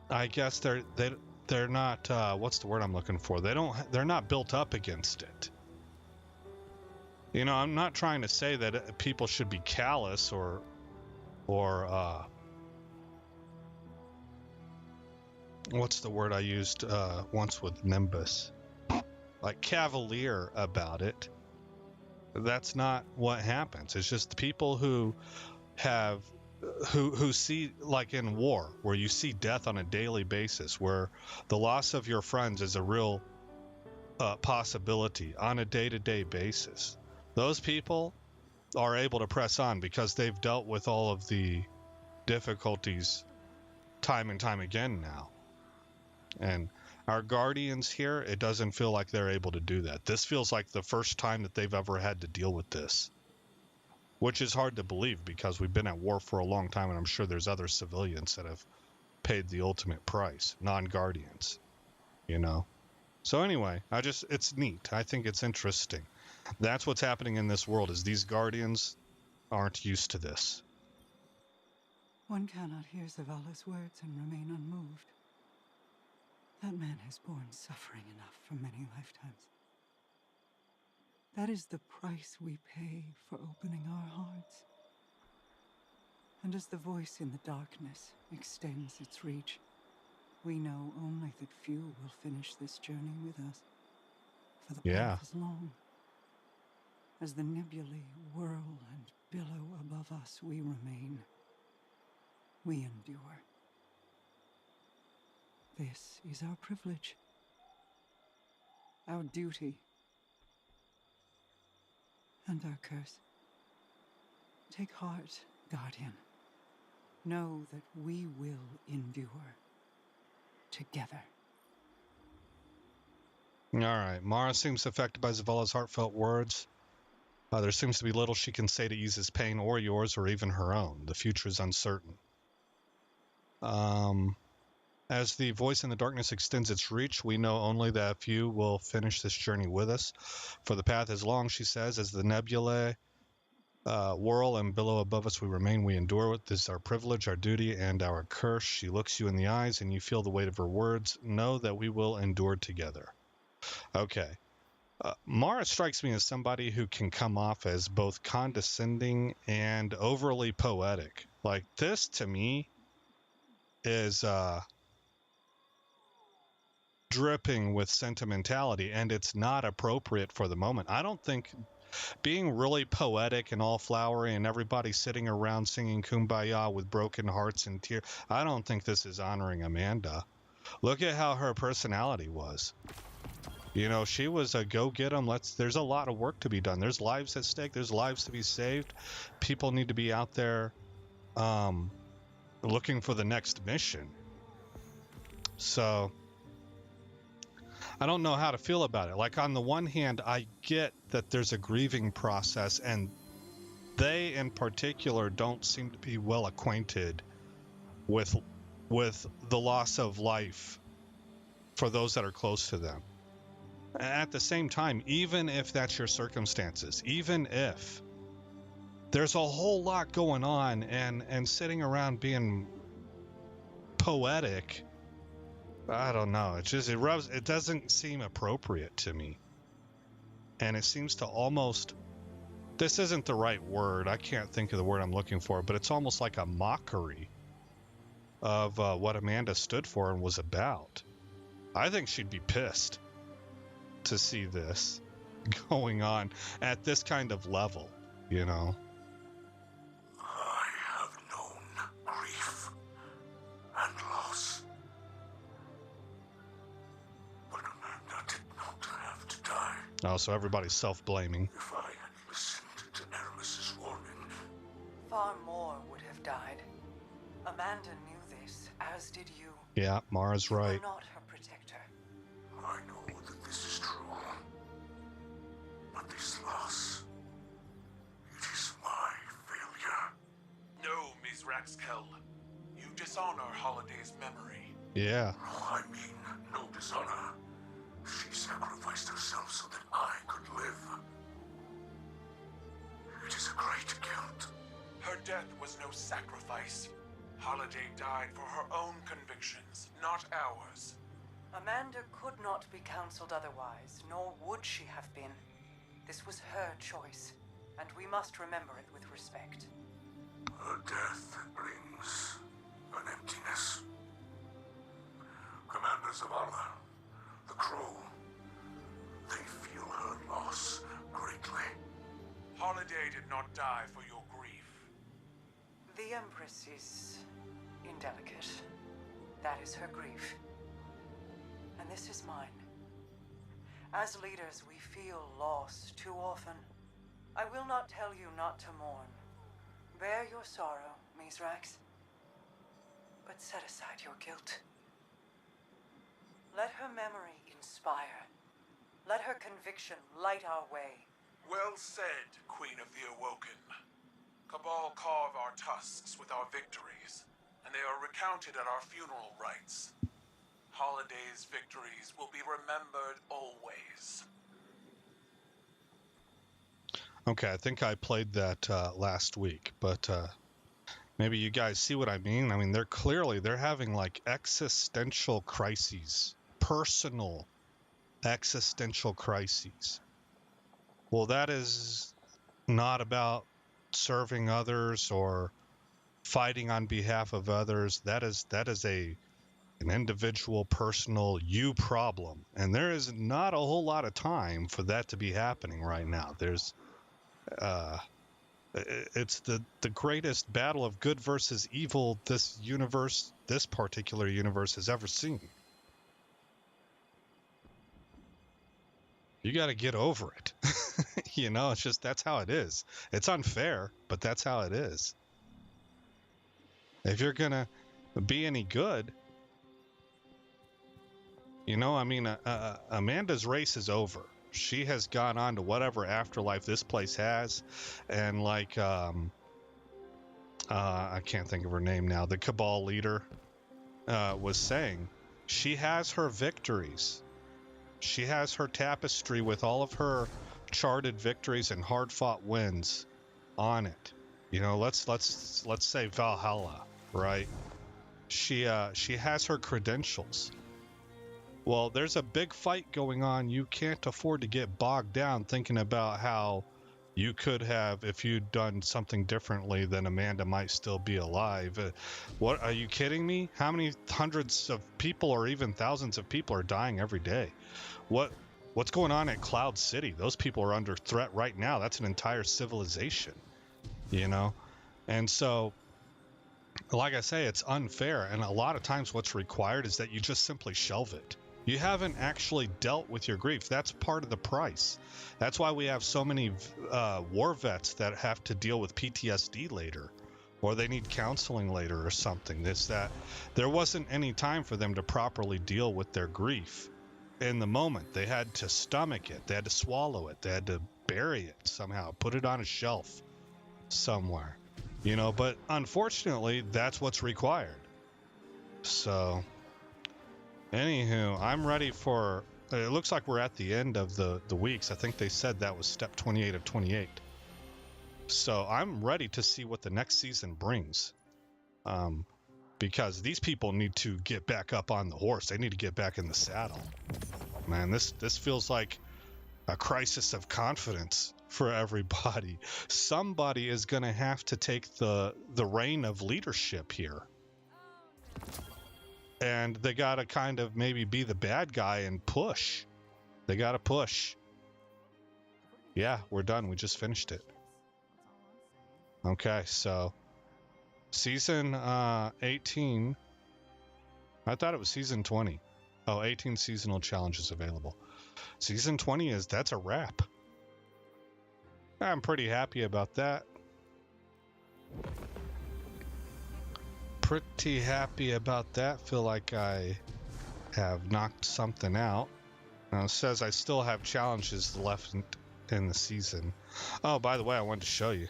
I guess they're not, what's the word I'm looking for? They're not built up against it. I'm not trying to say that people should be callous or what's the word I used once with Nimbus? Like cavalier about it. That's not what happens. It's just people who see, like in war, where you see death on a daily basis, where the loss of your friends is a real possibility on a day-to-day basis. Those people are able to press on because they've dealt with all of the difficulties time and time again now. And our guardians here, it doesn't feel like they're able to do that. This feels like the first time that they've ever had to deal with this, which is hard to believe because we've been at war for a long time, and I'm sure there's other civilians that have paid the ultimate price, non-guardians, So anyway, it's neat. I think it's interesting. That's what's happening in this world, is these guardians aren't used to this. One cannot hear Zavala's words and remain unmoved. That man has borne suffering enough for many lifetimes. That is the price we pay for opening our hearts. And as the voice in the darkness extends its reach, we know only that few will finish this journey with us. For the path is long. As the nebulae whirl and billow above us, we remain. We endure. This is our privilege. our duty, and our curse. Take heart, Guardian. Know that we will endure together. All right. Mara seems affected by Zavala's heartfelt words. There seems to be little she can say to ease his pain or yours or even her own. The future is uncertain. As the voice in the darkness extends its reach, we know only that few will finish this journey with us. For the path is long, she says, as the nebulae whirl and billow above us, we remain, we endure. This is our privilege, our duty, and our curse. She looks you in the eyes, and you feel the weight of her words. Know that we will endure together. Okay. Mara strikes me as somebody who can come off as both condescending and overly poetic. Like, this, to me, is dripping with sentimentality, and it's not appropriate for the moment. I don't think being really poetic and all flowery and everybody sitting around singing Kumbaya with broken hearts and tears, I don't think this is honoring Amanda. Look at how her personality was. You know, she was a go get 'em. There's a lot of work to be done. There's lives at stake. There's lives to be saved. People need to be out there looking for the next mission. So I don't know how to feel about it. Like, on the one hand, I get that there's a grieving process, and they in particular don't seem to be well acquainted with the loss of life for those that are close to them. At the same time, even if that's your circumstances, even if there's a whole lot going on, and sitting around being poetic, I don't know, it doesn't seem appropriate to me. And it seems to almost, this isn't the right word, I can't think of the word I'm looking for, but it's almost like a mockery of what Amanda stood for and was about. I think she'd be pissed to see this going on at this kind of level, you know. I have known grief and loss. But Amanda did not have to die. Oh, so everybody's self-blaming. If I had listened to Aramis's warning, Far more would have died. Amanda knew this, as did you. Yeah, Mara's You right. were not her protector. I know that this is true. But this loss, it is my failure. No, Ms. Raxkel. You dishonor Holiday's memory. Yeah. No, I mean no dishonor. She sacrificed herself so that I could live. It is a great guilt. Her death was no sacrifice. Holiday died for her own convictions, not ours. Amanda could not be counseled otherwise, nor would she have been. This was her choice, and we must remember it with respect. Her death brings an emptiness. Commander Zavala, the Crow, they feel her loss greatly. Holiday did not die for your grief. The Empress is indelicate. That is her grief. And this is mine. As leaders, we feel loss too often. I will not tell you not to mourn. Bear your sorrow, Mizrax. But set aside your guilt. Let her memory inspire. Let her conviction light our way. Well said, Queen of the Awoken. Cabal carve our tusks with our victories, and they are recounted at our funeral rites. Holiday's victories will be remembered always. Okay, I think I played that last week, but maybe you guys see what I mean. I mean, they're having like existential crises, personal existential crises. Well, that is not about serving others or fighting on behalf of others. That is an individual, personal you problem, and there is not a whole lot of time for that to be happening right now. There's it's the greatest battle of good versus evil this particular universe has ever seen. You got to get over it. You know, it's just that's how it is. It's unfair, but that's how it is. If you're going to be any good, you know, I mean, Amanda's race is over. She has gone on to whatever afterlife this place has. And like, I can't think of her name now, the Cabal leader was saying, she has her victories. She has her tapestry with all of her charted victories and hard-fought wins on it. You know, let's say Valhalla, right? She has her credentials. Well, there's a big fight going on. You can't afford to get bogged down thinking about how you could have, if you'd done something differently, then Amanda might still be alive. What, are you kidding me? How many hundreds of people or even thousands of people are dying every day? What's going on at Cloud City? Those people are under threat right now. That's an entire civilization, you know? And so, like I say, it's unfair. And a lot of times what's required is that you just simply shelve it. You haven't actually dealt with your grief. That's part of the price. That's why we have so many war vets that have to deal with PTSD later, or they need counseling later or something. It's that there wasn't any time for them to properly deal with their grief in the moment. They had to stomach it. They had to swallow it. They had to bury it somehow, put it on a shelf somewhere, you know, but unfortunately, that's what's required. So... anywho, I'm ready for, it looks like we're at the end of the weeks. I think they said that was step 28 of 28. So I'm ready to see what the next season brings. Because these people need to get back up on the horse. They need to get back in the saddle. Man, this feels like a crisis of confidence for everybody. Somebody is going to have to take the reign of leadership here. And they got to kind of maybe be the bad guy and push. They got to push. Yeah, we're done. We just finished it. Okay, so season 18. I thought it was season 20. Oh, 18 seasonal challenges available. Season 20 that's a wrap. I'm pretty happy about that. Pretty happy about that. Feel like I have knocked something out. Now it says I still have challenges left in the season. Oh, by the way, I wanted to show you.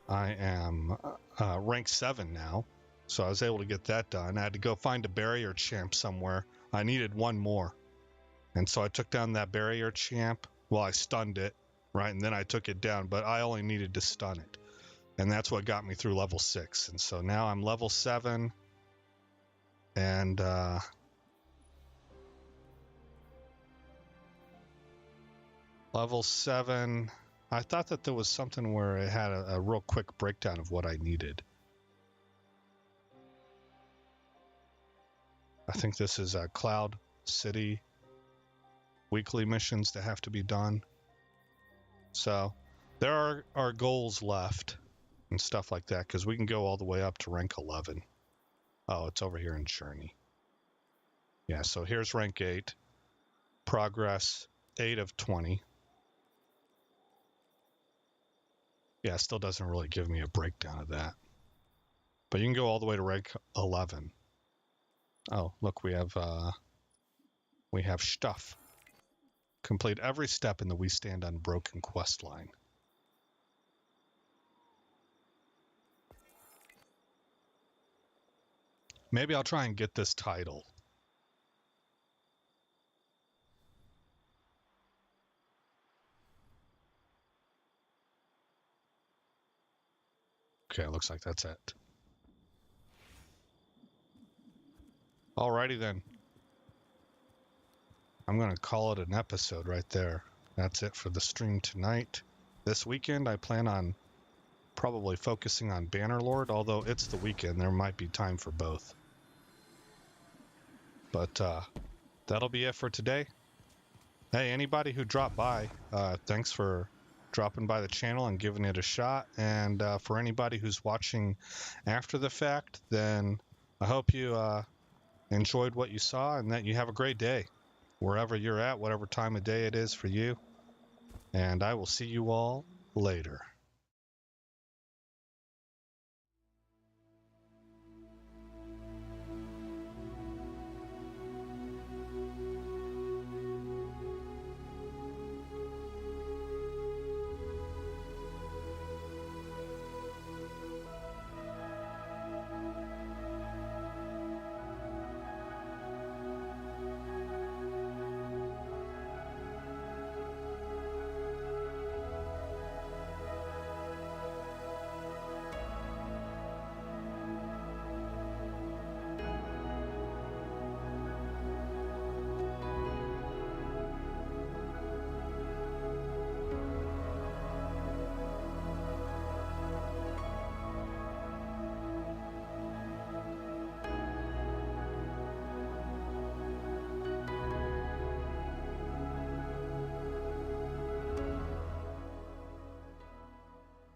I am rank 7 now, so I was able to get that done. I had to go find a barrier champ somewhere. I needed one more, and so I took down that barrier champ. Well, I stunned it, right, and then I took it down, but I only needed to stun it. And that's what got me through level 6. And so now I'm level 7. And level 7. I thought that there was something where it had a real quick breakdown of what I needed. I think this is a Cloud City weekly missions that have to be done. So there are goals left and stuff like that, because we can go all the way up to rank 11. Oh, it's over here in Journey. Yeah, so here's rank 8. Progress 8 of 20. Yeah, it still doesn't really give me a breakdown of that. But you can go all the way to rank 11. Oh, look, we have stuff. Complete every step in the We Stand Unbroken quest line. Maybe I'll try and get this title. Okay, looks like that's it. Alrighty then. I'm going to call it an episode right there. That's it for the stream tonight. This weekend, I plan on probably focusing on Bannerlord, although it's the weekend. There might be time for both. But that'll be it for today. Hey, anybody who dropped by, thanks for dropping by the channel and giving it a shot. And for anybody who's watching after the fact, then I hope you enjoyed what you saw and that you have a great day. wherever you're at, whatever time of day it is for you. And I will see you all later.